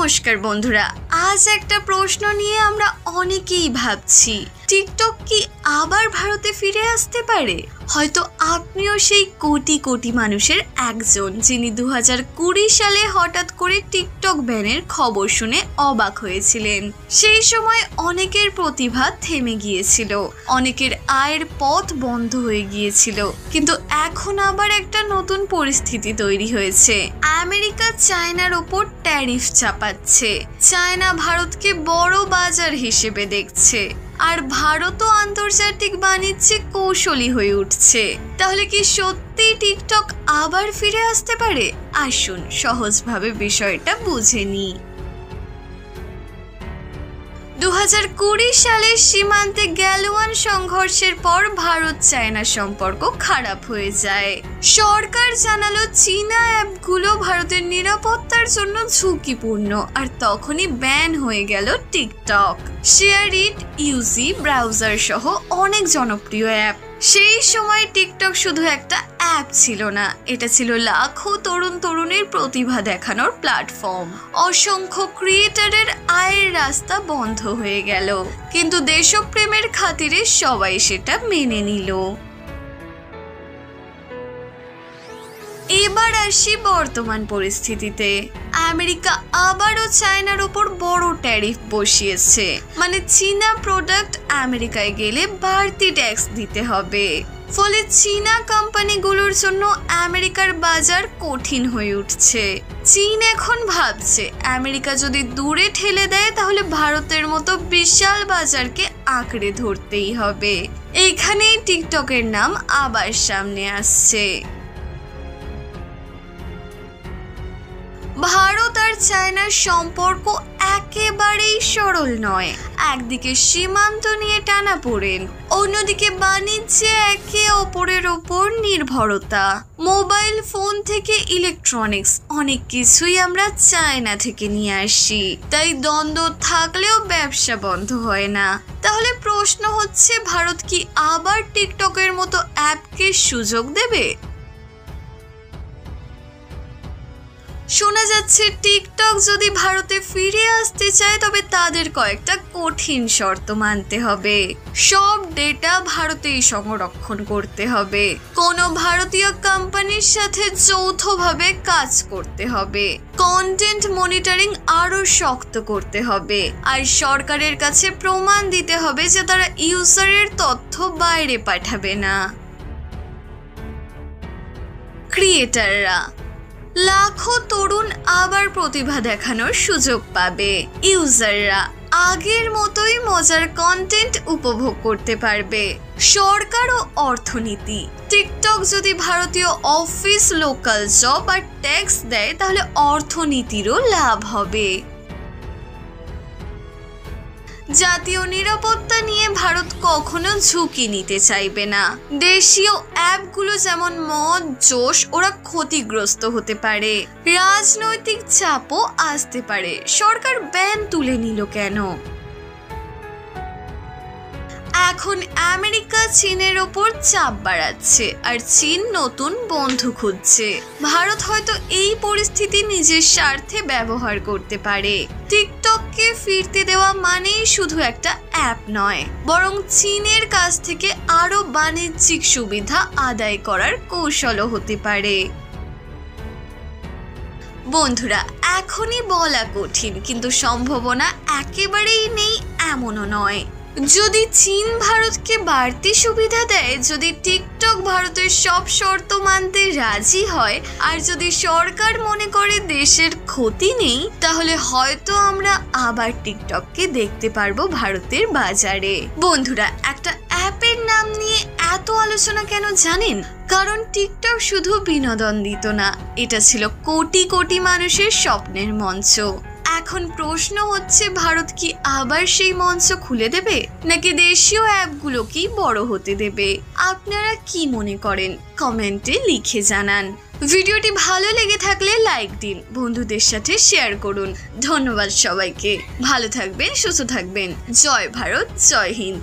নমস্কার বন্ধুরা, আজ একটা প্রশ্ন নিয়ে আমরা অনেকেই ভাবছি, টিকটক কি আবার ভারতে ফিরে আসতে পারে? হয়তো আপনিও সেই কোটি কোটি মানুষের একজন, যিনি 2020 সালে হঠাৎ করে টিকটক ব্যানের খবর শুনে অবাক হয়েছিলেন। সেই সময় অনেকের প্রতিভা থেমে গিয়েছিল, অনেকের আয়ের পথ বন্ধ হয়ে গিয়েছিল, কিন্তু এখন আবার একটা নতুন পরিস্থিতি তৈরি হয়েছে। আমেরিকা চায়নার ওপর ট্যারিফ চাপাচ্ছে, চায়না ভারতকে বড় বাজার হিসেবে দেখছে, আর ভারতও আন্তর্জাতিক বাণিজ্যে কৌশলী হয়ে উঠছে। তাহলে কি সত্যি টিকটক আবার ফিরে আসতে পারে? আসুন সহজভাবে বিষয়টা বুঝে নিই। 2020 সালে সীমান্তে গ্যালওয়ান সংঘর্ষের পর ভারত চায়না সম্পর্ক খারাপ হয়ে যায়। সরকার জানালো চীনা অ্যাপগুলো ভারতের নিরাপত্তার জন্য ঝুঁকিপূর্ণ, আর তখনই ব্যান হয়ে গেল TikTok, share it, UC browser সহ অনেক জনপ্রিয় অ্যাপ। সেই সময় টিকটক শুধু একটা অ্যাপ ছিল না, এটা ছিল লাখো তরুণ তরুণীর প্রতিভা দেখানোর প্ল্যাটফর্ম। অসংখ্য ক্রিয়েটরের আয়ের রাস্তা বন্ধ হয়ে গেল, কিন্তু দেশপ্রেমের খাতিরে সবাই সেটা মেনে নিল। এবার আসি বর্তমান পরিস্থিতিতে। আমেরিকা আবারও চায়নার ওপর বড় ট্যারিফ বসিয়েছে, মানে চীনা প্রোডাক্ট আমেরিকায় গেলে বাড়তি ট্যাক্স দিতে হবে। ফলে চীনা কোম্পানিগুলোর জন্য আমেরিকার বাজার কঠিন হয়ে উঠছে। চীন এখন ভাবছে, আমেরিকা যদি দূরে ঠেলে দেয় তাহলে ভারতের মতো বিশাল বাজারকে আঁকড়ে ধরতেই হবে। এইখানেই টিকটকের নাম আবার সামনে আসছে। ভারত আর চায়নার সম্পর্ক একেবারেই সরল নয়। একদিকে সীমান্ত নিয়ে টানাপোড়েন, অন্যদিকে বাণিজ্যে একে অপরের ওপর নির্ভরতা। মোবাইল ফোন থেকে ইলেকট্রনিক্স অনেক কিছুই আমরা চায়না থেকে নিয়ে আসি, তাই দ্বন্দ্ব থাকলেও ব্যবসা বন্ধ হয় না। তাহলে প্রশ্ন হচ্ছে, ভারত কি আবার টিকটকের মতো অ্যাপকে সুযোগ দেবে? শোনা যাচ্ছে টিকটক যদি ভারতে ফিরে আসতে চায় তবে তাদের কয়েকটা কঠিন শর্ত মানতে হবে। সব ডেটা ভারতেই সংরক্ষণ করতে হবে, কোনো ভারতীয় কোম্পানির সাথে যৌথভাবে কাজ করতে হবে, কন্টেন্ট মনিটরিং আরো শক্ত করতে হবে, আর সরকারের কাছে প্রমাণ দিতে হবে যে তারা ইউজারের তথ্য বাইরে পাঠাবে না। ক্রিয়েটররা লাখো তরুণ আবার প্রতিভা দেখানোর সুযোগ পাবে। ইউজাররা আগের মতোই মজার কন্টেন্ট উপভোগ করতে পারবে। সরকার ও অর্থনীতি, টিকটক যদি ভারতীয় অফিস, লোকাল জব আর ট্যাক্স দেয় তাহলে অর্থনীতিরও লাভ হবে। জাতীয় নিরাপত্তা নিয়ে ভারত কখনো ঝুঁকি নিতে চাইবে না। দেশীয় অ্যাপগুলো যেমন মদ, জোশ, ওরা ক্ষতিগ্রস্ত হতে পারে। রাজনৈতিক চাপও আসতে পারে, সরকার ব্যান তুলে নিল কেন? এখন আমেরিকা চীনের ওপর চাপ বাড়াচ্ছে, আর চীন নতুন বন্ধু খুঁজছে। ভারত হয়তো এই পরিস্থিতি নিজের স্বার্থে ব্যবহার করতে পারে। টিকটককে ফিরতে দেওয়া মানেই শুধু একটা অ্যাপ নয়, বরং চীনের কাছ থেকে আরো বাণিজ্যিক সুবিধা আদায় করার কৌশলও হতে পারে। বন্ধুরা, এখনই বলা কঠিন, কিন্তু সম্ভাবনা একেবারেই নেই এমনও নয়। যদি চীন ভারতকে বাড়তি সুবিধা দেয়, যদি টিকটক ভারতের সব শর্ত মানতে রাজি হয়, আর যদি সরকার মনে করে দেশের ক্ষতি নেই, তাহলে হয়তো আমরা আবার টিকটককে দেখতে পারবো ভারতের বাজারে। বন্ধুরা, একটা অ্যাপের নাম নিয়ে এত আলোচনা কেন জানেন? কারণ টিকটক শুধু বিনোদন দিত না, এটা ছিল কোটি কোটি মানুষের স্বপ্নের মঞ্চ। এখন প্রশ্ন হচ্ছে, ভারত কি আবার সেই মঞ্চ খুলে দেবে, নাকি দেশীয় অ্যাপগুলোকেই বড় হতে দেবে? আপনারা কি মনে করেন? কমেন্টে লিখে জানান। ভিডিওটি ভালো লেগে থাকলে লাইক দিন, বন্ধুদের সাথে শেয়ার করুন। ধন্যবাদ সবাইকে। ভালো থাকবেন, সুস্থ থাকবেন। জয় ভারত, জয় হিন্দ।